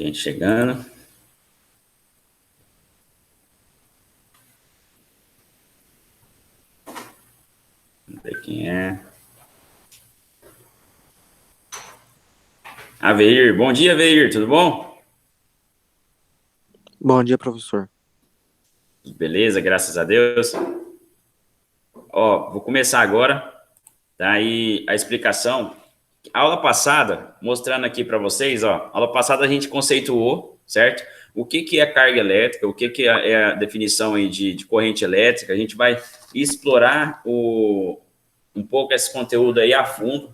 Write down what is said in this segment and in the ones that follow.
Gente chegando. Vamos ver quem é. Aveir. Bom dia, Aveir. Tudo bom? Bom dia, professor. Beleza, graças a Deus. Ó, vou começar agora. Tá aí a explicação. Aula passada, mostrando aqui para vocês, ó. Aula passada a gente conceituou, certo? O que que é carga elétrica, o que que é a definição aí de corrente elétrica. A gente vai explorar um pouco esse conteúdo aí a fundo,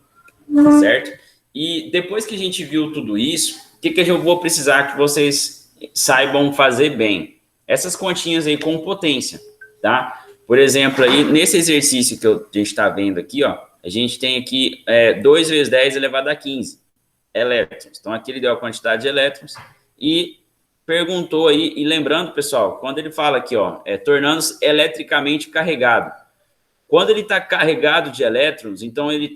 certo? E depois que a gente viu tudo isso, o que que eu vou precisar que vocês saibam fazer bem? Essas continhas aí com potência, tá? Por exemplo, aí nesse exercício que a gente está vendo aqui, ó, a gente tem aqui 2 vezes 10 elevado a 15 elétrons. Então, aqui ele deu a quantidade de elétrons e perguntou aí, e lembrando, pessoal, quando ele fala aqui, ó, tornando-se eletricamente carregado. Quando ele está carregado de elétrons, então ele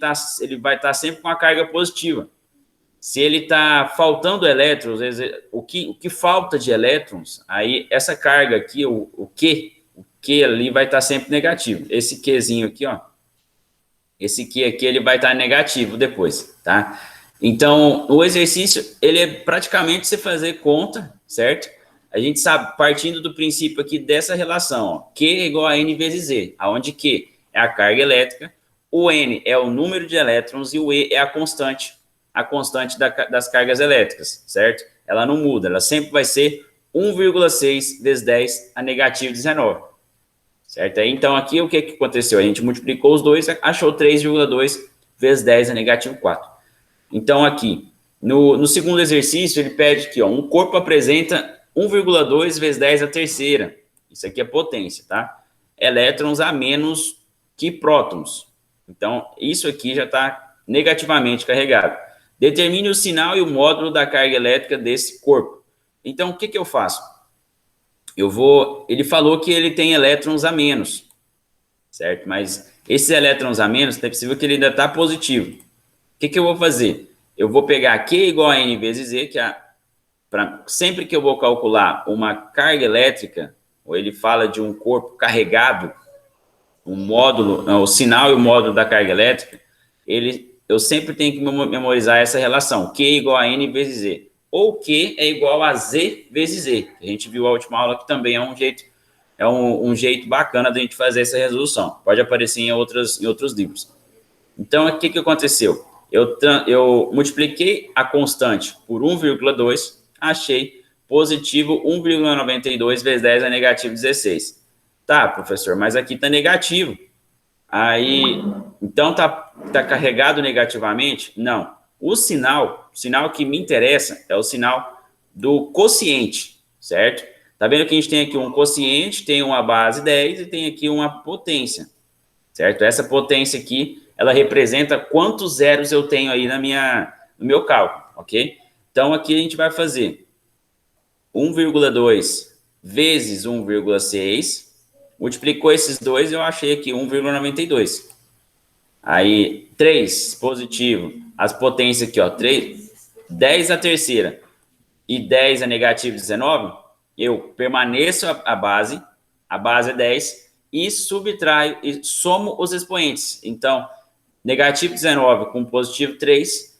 vai estar sempre com a carga positiva. Se ele está faltando elétrons, o que falta de elétrons, aí essa carga aqui, o Q ali vai estar sempre negativo. Esse Qzinho aqui, ó, esse Q aqui ele vai estar negativo depois, tá? Então, o exercício, ele é praticamente você fazer conta, certo? A gente sabe, partindo do princípio aqui dessa relação, ó, Q é igual a N vezes Z, aonde Q é a carga elétrica, o N é o número de elétrons e o E é a constante das cargas elétricas, certo? Ela não muda, ela sempre vai ser 1,6 vezes 10 a negativo 19. Certo? Então, aqui o que aconteceu? A gente multiplicou os dois, achou 3,2 vezes 10 a negativo 4. Então, aqui, no segundo exercício, ele pede que ó, um corpo apresenta 1,2 vezes 10 a terceira. Isso aqui é potência, tá? Elétrons a menos que prótons. Então, isso aqui já está negativamente carregado. Determine o sinal e o módulo da carga elétrica desse corpo. Então, o que eu faço? Ele falou que ele tem elétrons a menos, certo? Mas esses elétrons a menos, é possível que ele ainda está positivo. O que eu vou fazer? Eu vou pegar Q igual a N vezes Z, que sempre que eu vou calcular uma carga elétrica, ou ele fala de um corpo carregado, um módulo, o sinal e o módulo da carga elétrica, eu sempre tenho que memorizar essa relação, Q igual a N vezes Z. Ou Q é igual a Z vezes Z. A gente viu a última aula que também é um jeito bacana da gente fazer essa resolução. Pode aparecer em outros livros. Então, o que aconteceu? Eu multipliquei a constante por 1,2, achei positivo 1,92 vezes 10 a negativo 16. Tá, professor, mas aqui está negativo. Aí, então tá carregado negativamente? Não. O sinal que me interessa é o sinal do quociente, certo? Tá vendo que a gente tem aqui um quociente, tem uma base 10 e tem aqui uma potência, certo? Essa potência aqui, ela representa quantos zeros eu tenho aí no meu cálculo, ok? Então, aqui a gente vai fazer 1,2 vezes 1,6, multiplicou esses dois, eu achei aqui 1,92. Aí, 3, positivo. As potências aqui, ó, 10 a terceira e 10 a negativo 19, eu permaneço a base é 10, e subtraio e somo os expoentes. Então, negativo 19 com positivo 3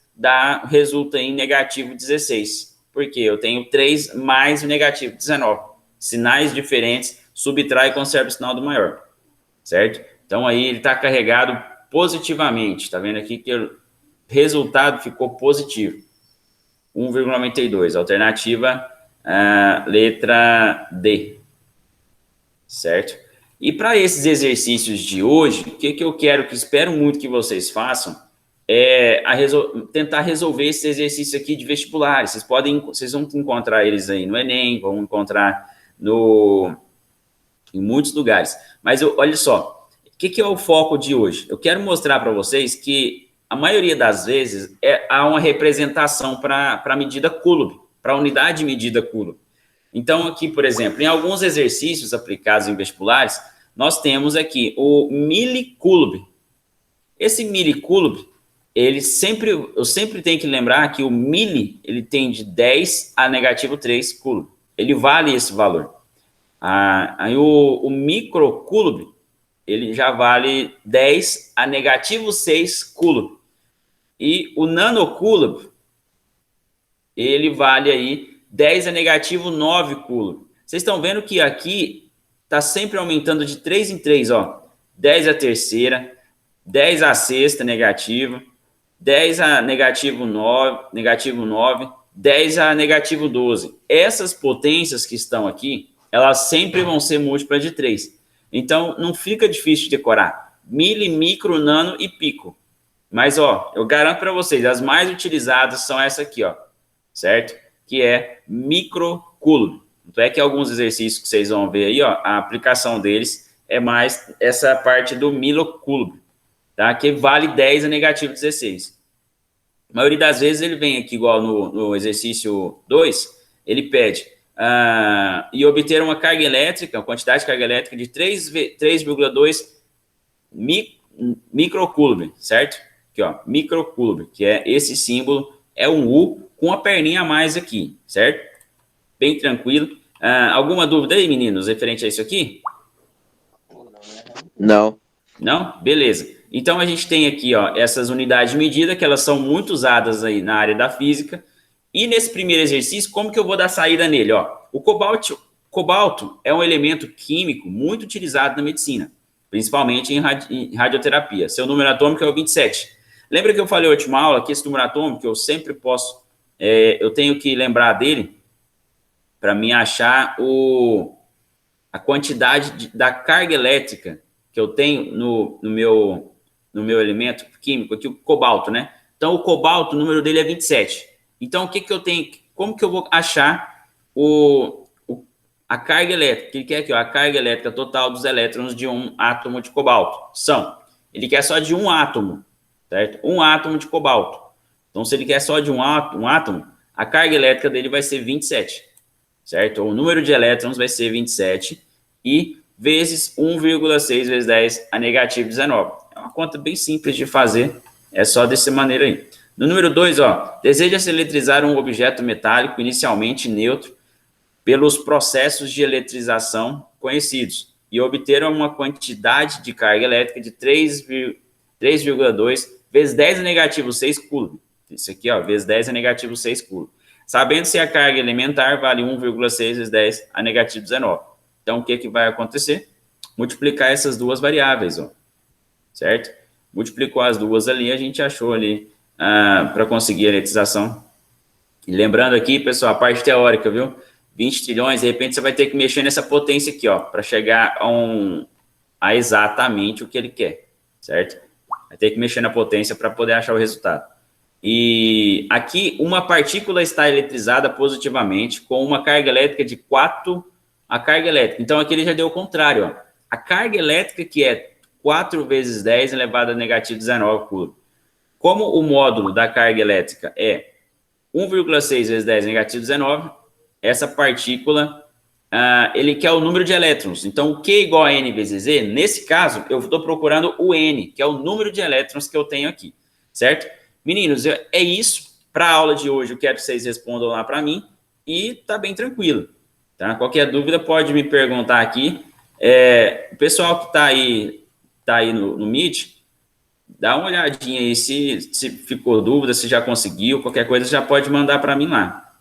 resulta em negativo 16. Porque eu tenho 3 mais o negativo 19. Sinais diferentes, subtrai e conserva o sinal do maior. Certo? Então, aí ele está carregado positivamente. Está vendo aqui que o resultado ficou positivo. 1,92. Alternativa, letra D. Certo? E para esses exercícios de hoje, o que eu espero muito que vocês façam, é tentar resolver esse exercício aqui de vestibulares. Vocês vão encontrar eles aí no Enem, vão encontrar em muitos lugares. Mas olha só, o que é o foco de hoje? Eu quero mostrar para vocês que a maioria das vezes há uma representação para a medida Coulomb, para a unidade de medida Coulomb. Então, aqui, por exemplo, em alguns exercícios aplicados em vestibulares, nós temos aqui o milicoulomb. Esse milicoulomb, eu sempre tenho que lembrar que o mili, ele tem de 10 a negativo 3 coulomb. Ele vale esse valor. Aí o microcoulomb, ele já vale 10 a negativo 6 coulomb. E o nanocoulomb, ele vale aí 10 a negativo 9 coulomb. Vocês estão vendo que aqui está sempre aumentando de 3 em 3, ó. 10 a terceira, 10 a sexta negativa, 10 a negativo 9, 10 a negativo 12. Essas potências que estão aqui, elas sempre vão ser múltiplas de 3. Então, não fica difícil de decorar. Mili, micro, nano e pico. Mas, ó, eu garanto para vocês, as mais utilizadas são essa aqui, ó. Certo? Que é microcoulomb. Então, é que alguns exercícios que vocês vão ver aí, ó, a aplicação deles é mais essa parte do milocoulomb, tá? Que vale 10 a negativo 16. A maioria das vezes ele vem aqui, igual no exercício 2, ele pede e obter uma carga elétrica, uma quantidade de carga elétrica de 3,2 microcoulomb, certo? Aqui, ó, microcoulomb, que é esse símbolo, é um U com a perninha a mais aqui, certo? Bem tranquilo. Alguma dúvida aí, meninos, referente a isso aqui? Não. Não? Beleza. Então, a gente tem aqui, ó, essas unidades de medida, que elas são muito usadas aí na área da física. E nesse primeiro exercício, como que eu vou dar saída nele? Ó, o cobalto é um elemento químico muito utilizado na medicina, principalmente em radioterapia. Seu número atômico é o 27. Lembra que eu falei na última aula que esse número atômico eu sempre posso, eu tenho que lembrar dele para me achar a quantidade da carga elétrica que eu tenho no meu elemento químico, aqui o cobalto, né? Então, o cobalto, o número dele é 27. Então, o que eu tenho? Como que eu vou achar a carga elétrica? Ele quer aqui, ó, a carga elétrica total dos elétrons de um átomo de cobalto. Ele quer só de um átomo, certo? Um átomo de cobalto. Então, se ele quer só de um átomo, a carga elétrica dele vai ser 27, certo? O número de elétrons vai ser 27 e vezes 1,6 vezes 10 a negativo 19. É uma conta bem simples de fazer, é só dessa maneira aí. No número 2, ó, deseja-se eletrizar um objeto metálico inicialmente neutro pelos processos de eletrização conhecidos e obter uma quantidade de carga elétrica de 3,2 vezes 10 a negativo 6 coulomb. Isso aqui, ó, vezes 10 a negativo 6 coulomb. Sabendo se a carga elementar vale 1,6 vezes 10 a negativo 19. Então, o que vai acontecer? Multiplicar essas duas variáveis, ó, certo? Multiplicou as duas ali, a gente achou ali para conseguir a eletrização. E lembrando aqui, pessoal, a parte teórica, viu? 20 trilhões, de repente você vai ter que mexer nessa potência aqui, ó, para chegar a exatamente o que ele quer, certo? Vai ter que mexer na potência para poder achar o resultado. E aqui, uma partícula está eletrizada positivamente com uma carga elétrica de 4 a carga elétrica. Então, aqui ele já deu o contrário, ó. A carga elétrica, que é 4 vezes 10 elevado a negativo 19 coulomb. Como o módulo da carga elétrica é 1,6 vezes 10 negativo 19, essa partícula, ele quer o número de elétrons. Então, o Q igual a N vezes Z, nesse caso, eu estou procurando o N, que é o número de elétrons que eu tenho aqui, certo? Meninos, é isso. Para a aula de hoje, eu quero que vocês respondam lá para mim e tá bem tranquilo. Tá? Qualquer dúvida pode me perguntar aqui. O pessoal que está aí no Meet, dá uma olhadinha aí se ficou dúvida, se já conseguiu, qualquer coisa já pode mandar para mim lá.